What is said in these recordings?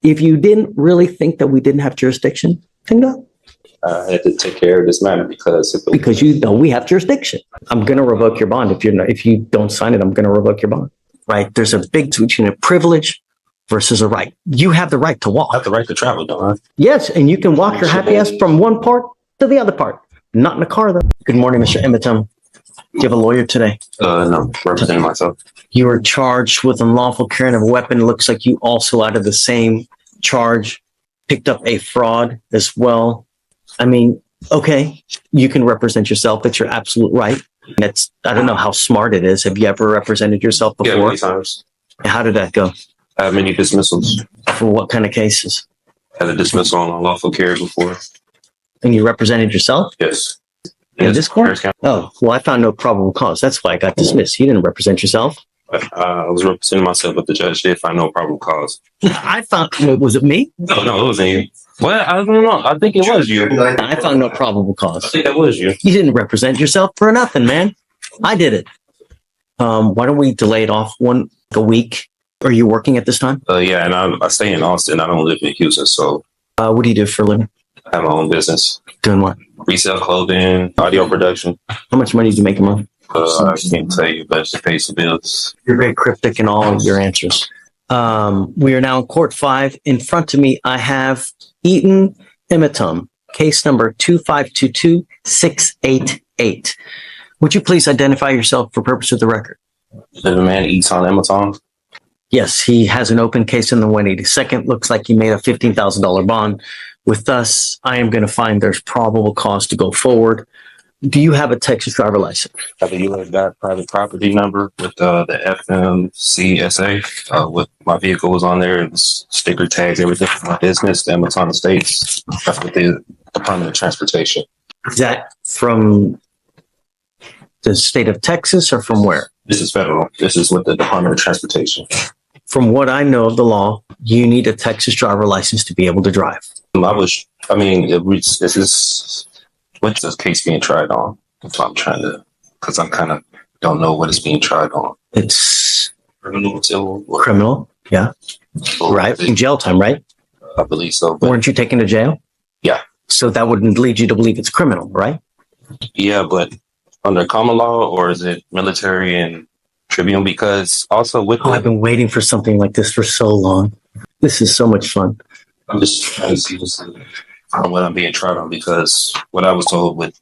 If you didn't really think that we didn't have jurisdiction, then no. I had to take care of this matter because you know we have jurisdiction. I'm going to revoke your bond if you don't sign it. I'm going to revoke your bond. Right? There's a big difference between a privilege versus a right. You have the right to walk. I have the right to travel, don't I? Yes, and you can walk your happy ass from one part to the other part. Not in a car, though. Good morning, Mr. Emitum. Do you have a lawyer today? No, representing myself. You were charged with unlawful carrying of a weapon. It looks like you also, out of the same charge, picked up a fraud as well. I mean, okay, you can represent yourself. That's your absolute right. I don't know how smart it is. Have you ever represented yourself before? Yeah, many times. How did that go? I have many dismissals. For what kind of cases? I had a dismissal on unlawful carry before. And you represented yourself? Yes. In this court? Oh, well, I found no probable cause. That's why I got dismissed. You didn't represent yourself. I was representing myself, but the judge did find no probable cause. I found, was it me? No, it wasn't you. Well, I don't know. I think it was you. I found no probable cause. I think that was you. You didn't represent yourself for nothing, man. I did it. Why don't we delay it off a week? Are you working at this time? Yeah, and I stay in Austin. I don't live in Houston, so. What do you do for a living? I have my own business. Doing what? Resell clothing, audio production. How much money do you make a month? I can't tell you, but it pays the bills. You're very cryptic in all of your answers. We are now in court 5. In front of me, I have Eaton Emitum, case number 2522688. Would you please identify yourself for purpose of the record? The man Eaton Emitum. Yes, he has an open case in the 182nd. Looks like he made a $15,000 bond. With us, I am going to find there's probable cause to go forward. Do you have a Texas driver license? I have a U.S. private property number with the FMCSA. With my vehicle was on there. It was sticker tags, everything for my business, the Amazon Estates. That's with the Department of Transportation. Is that from the state of Texas or from where? This is federal. This is with the Department of Transportation. From what I know of the law, you need a Texas driver license to be able to drive. This is what's this case being tried on? That's what I'm trying to, because I kind of don't know what it's being tried on. It's criminal. Criminal, yeah. Right, in jail time, right? I believe so. Weren't you taken to jail? Yeah. So that wouldn't lead you to believe it's criminal, right? Yeah, but under common law, or is it military and tribunal? Because also with I've been waiting for something like this for so long. This is so much fun. I'm just trying to see on what I'm being tried on, because what I was told with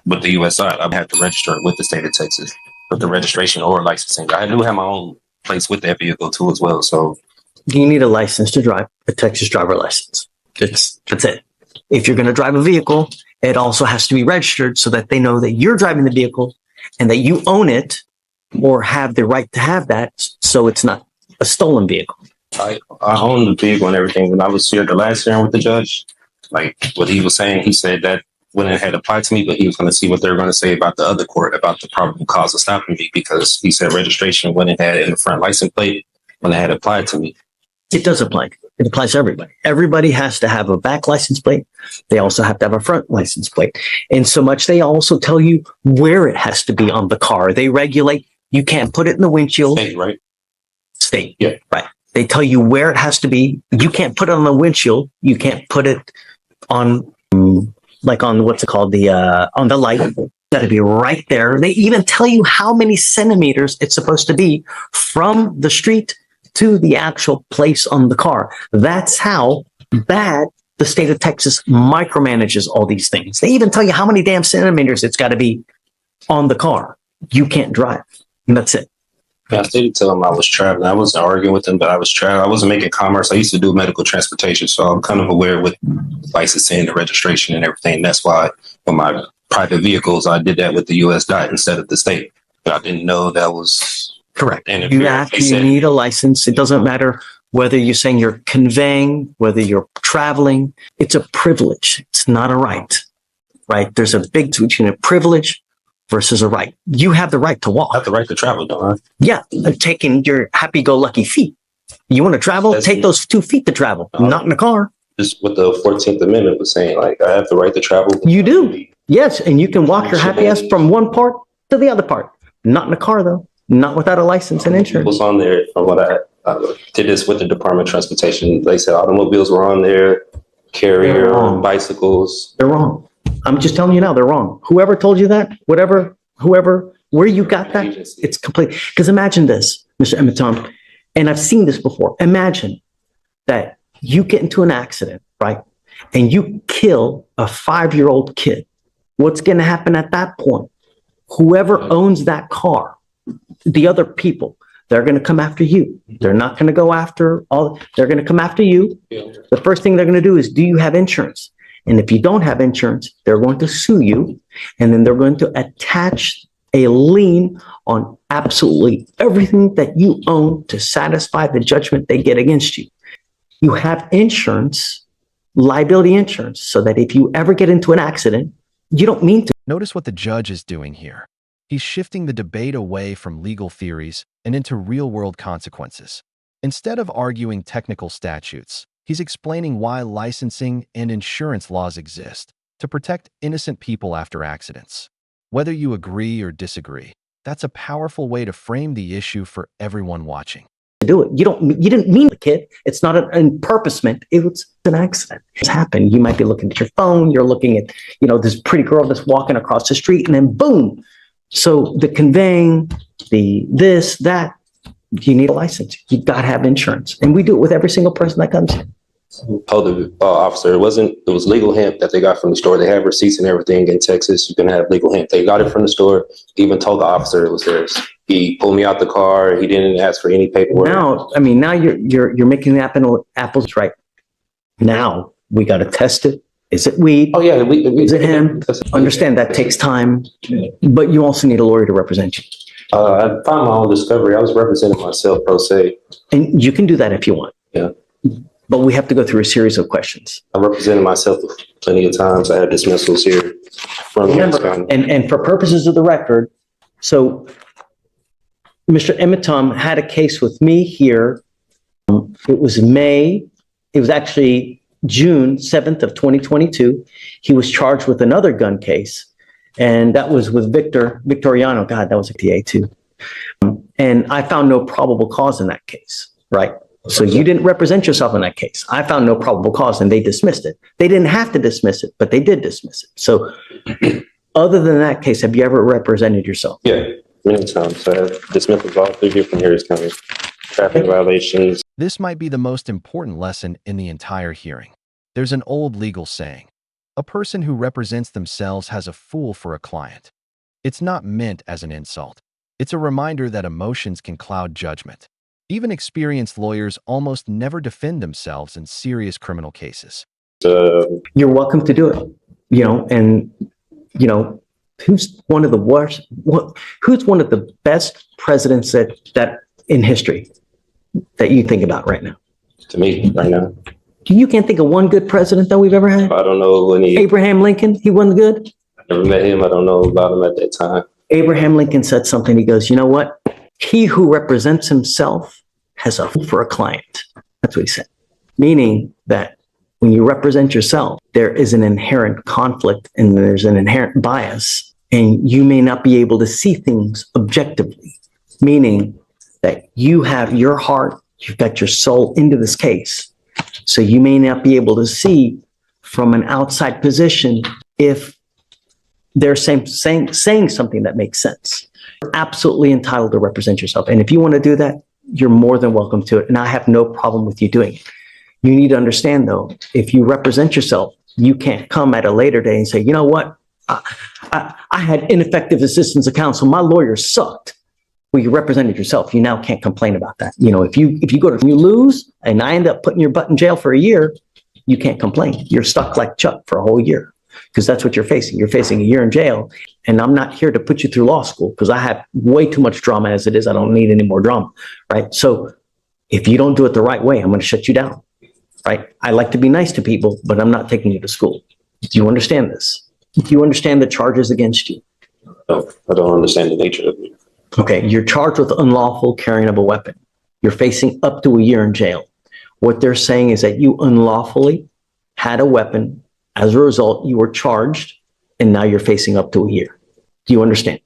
the U.S. side, I have to register it with the state of Texas with the registration or licensing. I do have my own place with that vehicle too as well. So you need a license to drive, a Texas driver license. That's it. If you're going to drive a vehicle, it also has to be registered so that they know that you're driving the vehicle and that you own it or have the right to have that, so it's not a stolen vehicle. I own the vehicle and everything. When I was here the last hearing with the judge, like what he was saying, he said that when it had applied to me, but he was going to see what they were going to say about the other court about the probable cause of stopping me, because he said registration when it had in the front license plate when it had applied to me. It does apply. It applies to everybody. Everybody has to have a back license plate. They also have to have a front license plate. And so much they also tell you where it has to be on the car. They regulate. You can't put it in the windshield. State, right? State. Yeah. Right. They tell you where it has to be. You can't put it on the windshield. You can't put it on, like on what's it called? On the light. Got to be right there. They even tell you how many centimeters it's supposed to be from the street to the actual place on the car. That's how bad the state of Texas micromanages all these things. They even tell you how many damn centimeters it's got to be on the car. You can't drive. And that's it. Yeah, I did tell him I was traveling. I wasn't arguing with him, but I was traveling. I wasn't making commerce. I used to do medical transportation, so I'm kind of aware with licensing, the registration, and everything. That's why with my private vehicles, I did that with the U.S. DOT instead of the state. But I didn't know that was correct. You need a license. It doesn't matter whether you're saying you're conveying, whether you're traveling. It's a privilege. It's not a right. Right? There's a big difference between a privilege versus a right. You have the right to walk. I have the right to travel, don't I? Yeah, taking your happy-go-lucky feet. You want to travel? Take those 2 feet to travel, not in a car. Just what the 14th Amendment was saying, like, I have the right to travel. You do. Yes, and you can walk your happy ass from one part to the other part. Not in a car, though. Not without a license and insurance. What's on there from what Did this with the Department of Transportation. They said automobiles were on there, carrier, bicycles. They're wrong. I'm just telling you now, they're wrong. Whoever told you that, whoever, where you got that, it's complete. Because imagine this, Mr. Emiton, and I've seen this before. Imagine that you get into an accident, right? And you kill a 5-year-old kid. What's going to happen at that point? Whoever owns that car, the other people, they're going to come after you. They're not going to go after they're going to come after you. The first thing they're going to do is, do you have insurance? And if you don't have insurance, they're going to sue you. And then they're going to attach a lien on absolutely everything that you own to satisfy the judgment they get against you. You have insurance, liability insurance, so that if you ever get into an accident, you don't mean to. Notice what the judge is doing here. He's shifting the debate away from legal theories and into real-world consequences. Instead of arguing technical statutes, he's explaining why licensing and insurance laws exist to protect innocent people after accidents. Whether you agree or disagree, that's a powerful way to frame the issue for everyone watching. Do it. You didn't mean the kid. It's not an purposement. It was an accident. It's happened. You might be looking at your phone. You're looking at, this pretty girl that's walking across the street, and then boom. So the conveying, this, that, you need a license. You've got to have insurance. And we do it with every single person that comes in. Told the officer it was legal hemp that they got from the store. They have receipts and everything in Texas. You can have legal hemp. They got it from the store. He even told the officer it was theirs. He pulled me out the car. He didn't ask for any paperwork. Now you're making the apples right. Now we got to test it. Is it weed? Oh yeah, is it hemp? Understand that takes time, but you also need a lawyer to represent you. I found my own discovery. I was representing myself pro se. And you can do that if you want. Yeah. But we have to go through a series of questions. I represented myself plenty of times. I had dismissals here. And for purposes of the record, so Mr. Emitom had a case with me here. It was actually June 7th of 2022. He was charged with another gun case, and that was with Victoriano. God, that was a TA too. And I found no probable cause in that case, right? So you didn't represent yourself in that case. I found no probable cause and they dismissed it. They didn't have to dismiss it, but they did dismiss it. So other than that case, have you ever represented yourself? Yeah, many times. I have dismissals all through different Harris County. Traffic violations. This might be the most important lesson in the entire hearing. There's an old legal saying, a person who represents themselves has a fool for a client. It's not meant as an insult. It's a reminder that emotions can cloud judgment. Even experienced lawyers almost never defend themselves in serious criminal cases. You're welcome to do it, who's one of the worst, who's one of the best presidents that in history that you think about right now? To me, right now. You can't think of one good president that we've ever had? I don't know any. Abraham Lincoln, he wasn't good? I never met him. I don't know about him at that time. Abraham Lincoln said something. He goes, you know what? He who represents himself has a fool for a client. That's what he said. Meaning that when you represent yourself, there is an inherent conflict and there's an inherent bias, and you may not be able to see things objectively. Meaning that you have your heart, you've got your soul into this case. So you may not be able to see from an outside position if they're saying something that makes sense. You're absolutely entitled to represent yourself. And if you want to do that, you're more than welcome to it. And I have no problem with you doing it. You need to understand, though, if you represent yourself, you can't come at a later day and say, you know what? I had ineffective assistance of counsel. My lawyer sucked. Well, you represented yourself. You now can't complain about that. If you lose and I end up putting your butt in jail for a year, you can't complain. You're stuck like Chuck for a whole year. Because that's what you're facing. You're facing a year in jail. And I'm not here to put you through law school because I have way too much drama as it is. I don't need any more drama, right? So if you don't do it the right way, I'm going to shut you down, right? I like to be nice to people, but I'm not taking you to school. Do you understand this? Do you understand the charges against you? No, I don't understand the nature of it. Okay, you're charged with unlawful carrying of a weapon. You're facing up to a year in jail. What they're saying is that you unlawfully had a weapon. As a result, you were charged, and now you're facing up to a year. Do you understand?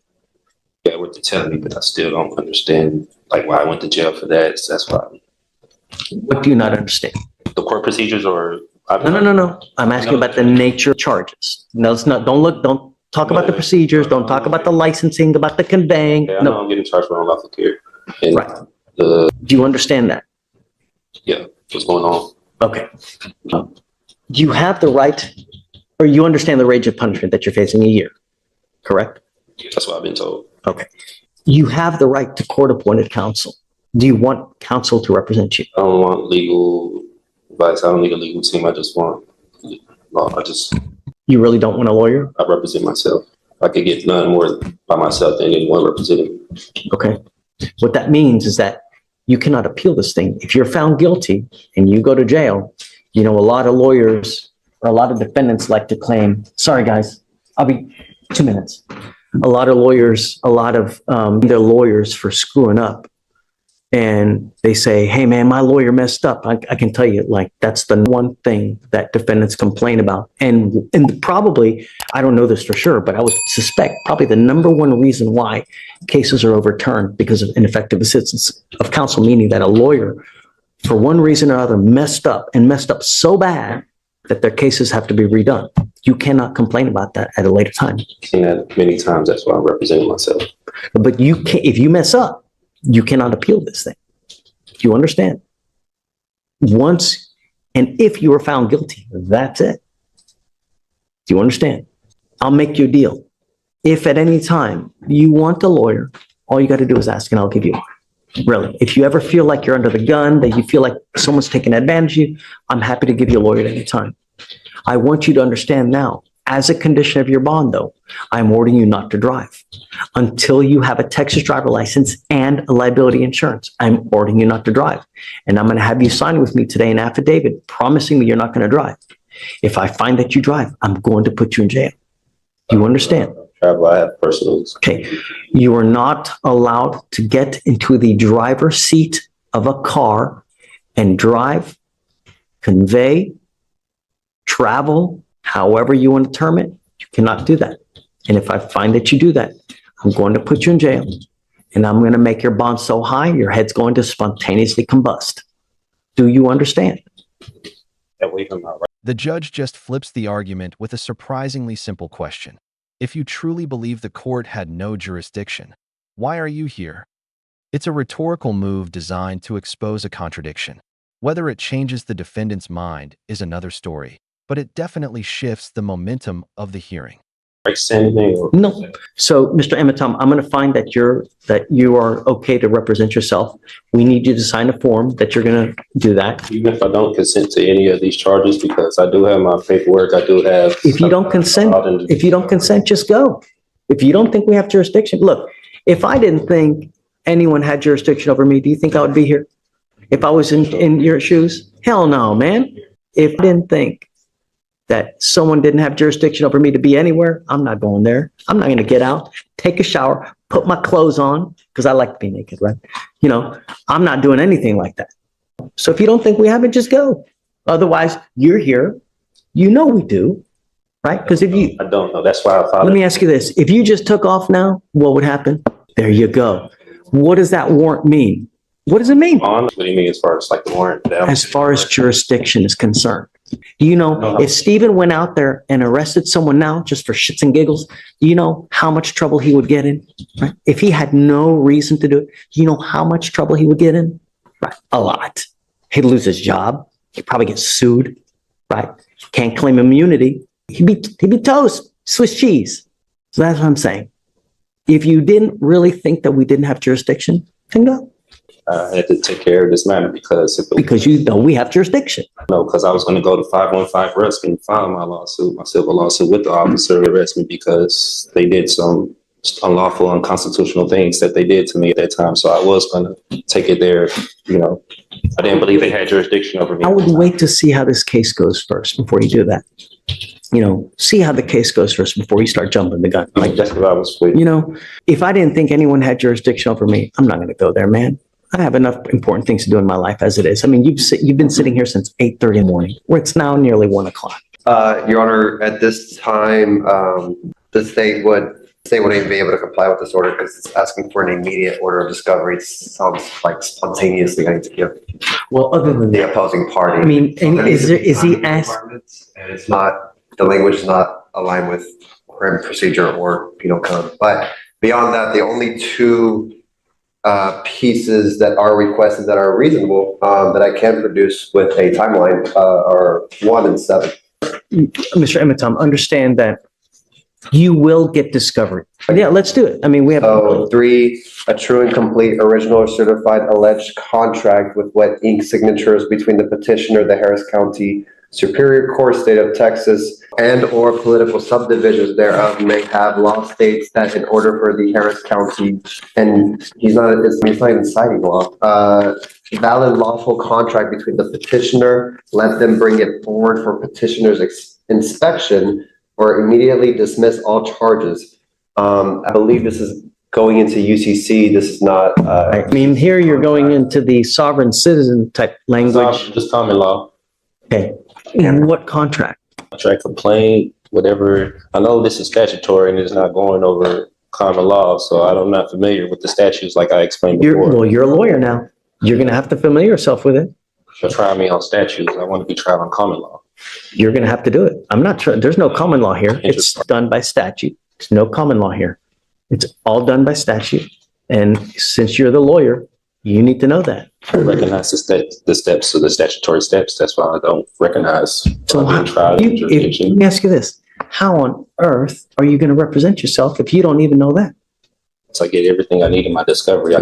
Yeah, what you're telling me, but I still don't understand why I went to jail for that. So that's why What do you not understand? The court procedures or No. I'm asking about the nature of charges. No, it's not. Don't talk about the procedures. Don't talk about the licensing, about the conveying. Yeah, I know No. I'm getting charged for unlawful care. And Right. Do you understand that? yeah, what's going on? Okay. You have the right, or you understand the range of punishment that you're facing a year, correct? That's what I've been told. Okay. You have the right to court-appointed counsel. Do you want counsel to represent you? I don't want legal advice. I don't need a legal team. I just want law. You really don't want a lawyer? I represent myself. I could get none more by myself than anyone representing me. Okay. What that means is that you cannot appeal this thing. If you're found guilty and you go to jail, you know, a lot of lawyers or a lot of defendants like to claim, sorry guys, I'll be 2 minutes. A lot of lawyers, they're lawyers for screwing up. And they say, hey man, my lawyer messed up. I can tell you, like, that's the one thing that defendants complain about. And probably, I don't know this for sure, but I would suspect probably the number one reason why cases are overturned because of ineffective assistance of counsel, meaning that a lawyer, for one reason or other, messed up so bad that their cases have to be redone. You cannot complain about that at a later time. Seen that many times. That's why I'm representing myself. But you can't, if you mess up, you cannot appeal this thing. Do you understand? Once, and if you are found guilty, that's it. Do you understand? I'll make you a deal. If at any time you want a lawyer, all you got to do is ask and I'll give you one. Really. If you ever feel like you're under the gun, that you feel like someone's taking advantage of you, I'm happy to give you a lawyer at any time. I want you to understand now, as a condition of your bond, though, I'm ordering you not to drive until you have a Texas driver license and a liability insurance. I'm ordering you not to drive. And I'm going to have you sign with me today an affidavit promising me you're not going to drive. If I find that you drive, I'm going to put you in jail. Do you understand? Travel, I have personals. Okay. You are not allowed to get into the driver's seat of a car and drive, convey, travel, however you want to term it. You cannot do that. And if I find that you do that, I'm going to put you in jail and I'm going to make your bond so high, your head's going to spontaneously combust. Do you understand? The judge just flips the argument with a surprisingly simple question. If you truly believe the court had no jurisdiction, why are you here? It's a rhetorical move designed to expose a contradiction. Whether it changes the defendant's mind is another story, but it definitely shifts the momentum of the hearing. No. So, Mr. Ematom, I'm going to find that you are okay to represent yourself. We need you to sign a form that you're going to do that. Even if I don't consent to any of these charges, because I do have my paperwork, I do have. If you don't consent, just go. If you don't think we have jurisdiction, look, if I didn't think anyone had jurisdiction over me, do you think I would be here? If I was in your shoes? Hell no, man. If I didn't think that someone didn't have jurisdiction over me to be anywhere, I'm not going there. I'm not going to get out, take a shower, put my clothes on, because I like to be naked, right? You know, I'm not doing anything like that. So if you don't think we have it, just go. Otherwise, you're here. You know we do, right? Because if you... I don't know. That's why I filed. Let me ask you this. If you just took off now, what would happen? There you go. What does that warrant mean? What does it mean? What do you mean as far as like the warrant? As far as jurisdiction is concerned. Do you know, if Stephen went out there and arrested someone now just for shits and giggles, do you know how much trouble he would get in? Right? If he had no reason to do it, do you know how much trouble he would get in? Right? A lot. He'd lose his job. He'd probably get sued. Right? Can't claim immunity. He'd be toast, Swiss cheese. So that's what I'm saying. If you didn't really think that we didn't have jurisdiction, then go. I had to take care of this matter because you know we have jurisdiction. No, because I was going to go to 515 Rusk and file my civil lawsuit with the officer who arrested me because they did some unlawful, unconstitutional things that they did to me at that time. So I was going to take it there. You know, I didn't believe they had jurisdiction over me. I would wait to see how this case goes first before you do that. You know, see how the case goes first before you start jumping the gun. Like that's what I was waiting. You know, if I didn't think anyone had jurisdiction over me, I'm not going to go there, man. I have enough important things to do in my life as it is. I mean, you've been sitting here since 8:30 in the morning, where it's now nearly 1 o'clock. Your Honor, at this time, the state would state wouldn't even be able to comply with this order because it's asking for an immediate order of discovery. It sounds like spontaneously I need to give Well, other than the that, opposing party. I mean, and is he asked? And it's not, the language is not aligned with criminal procedure or penal code. But beyond that, the only two pieces that are requested that are reasonable that I can produce with a timeline are 1 and 7. Mr. Emitom, understand that you will get discovery. Yeah, let's do it. I mean, we have. So 3, a true and complete original or certified alleged contract with wet ink signatures between the petitioner, the Harris County Superior Court, State of Texas, and or political subdivisions thereof may have law states that in order for the Harris County, and he's not even citing law, valid lawful contract between the petitioner, let them bring it forward for petitioner's inspection or immediately dismiss all charges. I believe this is going into UCC. This is not. I mean, here you're going into the sovereign citizen type language. Just common law. Okay. What contract? Contract complaint, whatever. I know this is statutory and it's not going over common law, so I'm not familiar with the statutes like I explained before. Well, you're a lawyer now. You're going to have to familiar yourself with it. But try me on statutes. I want to be tried on common law. You're going to have to do it. I'm not sure. There's no common law here. It's done by statute. There's no common law here. It's all done by statute. And since you're the lawyer, you need to know that. I recognize the steps of the statutory steps. That's why I don't recognize. So let me ask you this. How on earth are you going to represent yourself if you don't even know that? So I get everything I need in my discovery.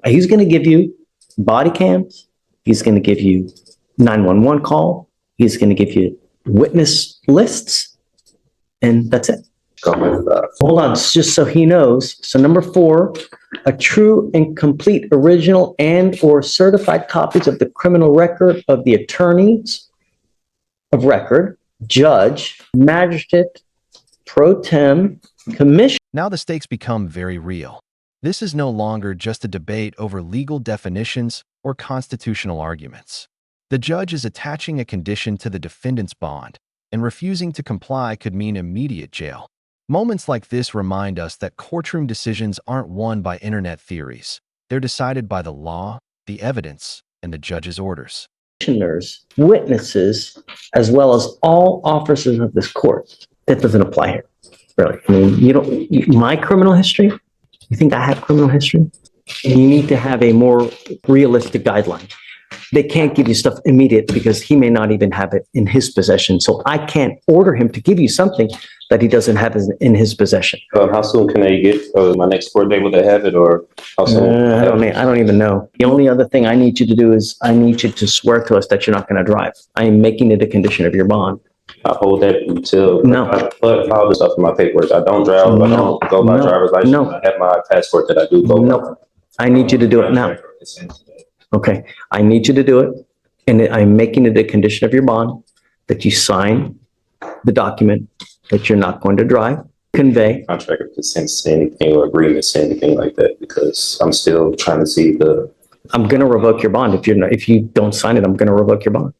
He's going to give you body cams. He's going to give you 911 call. He's going to give you witness lists. And that's it. Hold on, just so he knows. So number 4, a true and complete original and or certified copies of the criminal record of the attorneys of record, judge, magistrate, pro tem, commission. Now the stakes become very real. This is no longer just a debate over legal definitions or constitutional arguments. The judge is attaching a condition to the defendant's bond, and refusing to comply could mean immediate jail. Moments like this remind us that courtroom decisions aren't won by internet theories. They're decided by the law, the evidence, and the judge's orders. Commissioners, witnesses, as well as all officers of this court. That doesn't apply here, really. I mean, my criminal history, you think I have criminal history? You need to have a more realistic guideline. They can't give you stuff immediate because he may not even have it in his possession. So I can't order him to give you something that he doesn't have in his possession. How soon can I get my next court date? Will they have it, or how soon? I don't even know. The only other thing I need you to do is I need you to swear to us that you're not going to drive. I am making it a condition of your bond. I hold that until No. I put all this stuff in my paperwork. I don't drive. I don't go by driver's license. No. I have my passport that I do go by. No. I need you to do it now. Okay, I need you to do it, and I'm making it a condition of your bond that you sign the document that you're not going to drive, convey. Contract of consent say anything or agreement say anything like that, because I'm still trying to see I'm going to revoke your bond if you don't sign it. I'm going to revoke your bond.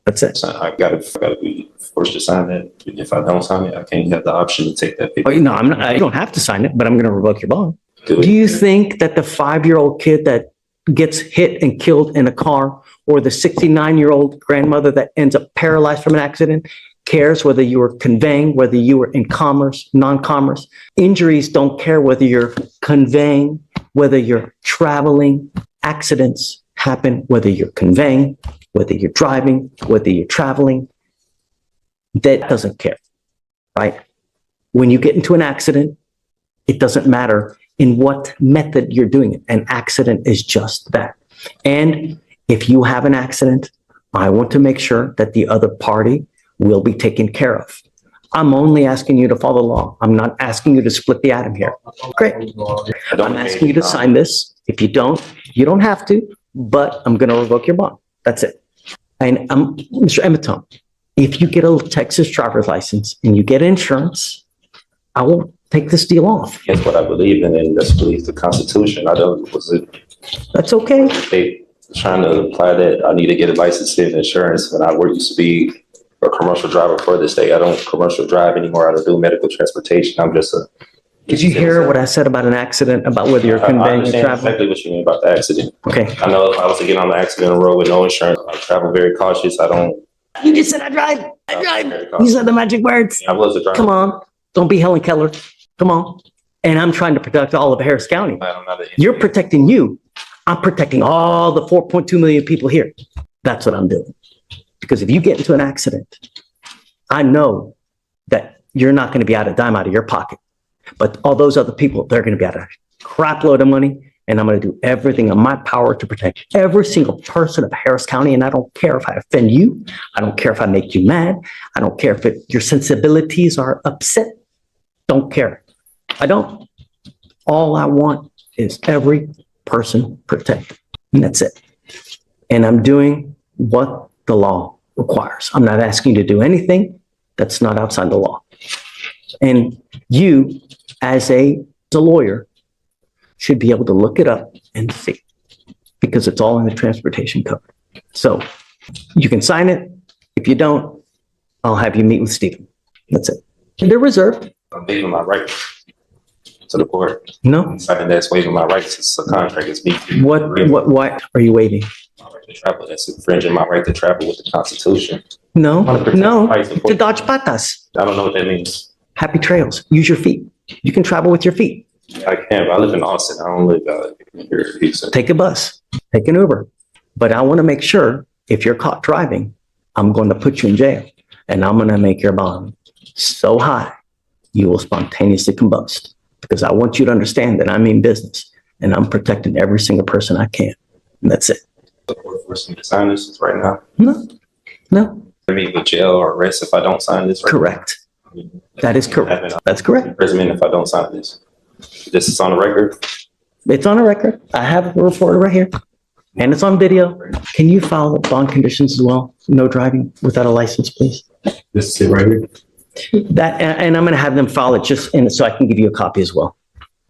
That's it. I gotta be forced to sign that. If I don't sign it, I can't have the option to take that paper. Oh, no, I'm not. I don't have to sign it, but I'm going to revoke your bond. Do you think that the 5-year-old kid that gets hit and killed in a car, or the 69-year-old grandmother that ends up paralyzed from an accident, cares whether you were conveying, whether you were in commerce, non-commerce? Injuries don't care whether you're conveying, whether you're traveling. Accidents happen whether you're conveying, whether you're driving, whether you're traveling. That doesn't care, right? When you get into an accident, it doesn't matter in what method you're doing it. An accident is just that. And if you have an accident, I want to make sure that the other party will be taken care of. I'm only asking you to follow the law. I'm not asking you to split the atom here. Great. I'm asking you to sign this. If you don't have to, but I'm going to revoke your bond. That's it. And Mr. Emitom, if you get a Texas driver's license and you get insurance, I will take this deal off. That's what I believe in, and that's believe the Constitution. That's okay. They trying to apply that I need to get a license and insurance when I used to be a commercial driver for the state. I don't commercial drive anymore. I don't do medical transportation. I'm just a Did you hear what I said about an accident, about whether you're I conveying a understand travel? exactly what you mean about the accident. Okay. I know if I was to get on the accident road with no insurance, I travel very cautious. I don't. You just said I drive. I drive. You said the magic words. I was a driver. Come on. Don't be Helen Keller. Come on. And I'm trying to protect all of Harris County. I'm not an You're protecting you. I'm protecting all the 4.2 million people here. That's what I'm doing. Because if you get into an accident, I know that you're not going to be out a dime out of your pocket. But all those other people, they're going to be out a crap load of money. And I'm going to do everything in my power to protect every single person of Harris County. And I don't care if I offend you. I don't care if I make you mad. I don't care if your sensibilities are upset. Don't care. I don't. All I want is every person protected. And that's it. And I'm doing what the law requires. I'm not asking you to do anything that's not outside the law. And you, as a lawyer, should be able to look it up and see, because it's all in the transportation code. So you can sign it. If you don't, I'll have you meet with Stephen. That's it. They're reserved. I'm waiving my rights to the court. No. Something that's waiving my rights. It's a contract. It's me. Why are you waiving? My right to travel. That's infringing my right to travel with the Constitution. No, I wanna protect no, the rights of- to dodge patas. I don't know what that means. Happy trails. Use your feet. You can travel with your feet. I can, but I live in Austin. I don't live here in Houston. Take a bus, take an Uber. But I want to make sure if you're caught driving, I'm going to put you in jail and I'm going to make your bond so high you will spontaneously combust, because I want you to understand that I mean business and I'm protecting every single person I can. And that's it. For some sign this right now. No, I mean, with jail or arrest if I don't sign this. Right correct. now. That is correct. That's correct. Imprisonment if I don't sign this. This is on the record. It's on a record. I have a report right here and it's on video. Can you file bond conditions as well? No driving without a license, please. This is it right here. That, and I'm going to have them file it just in, so I can give you a copy as well.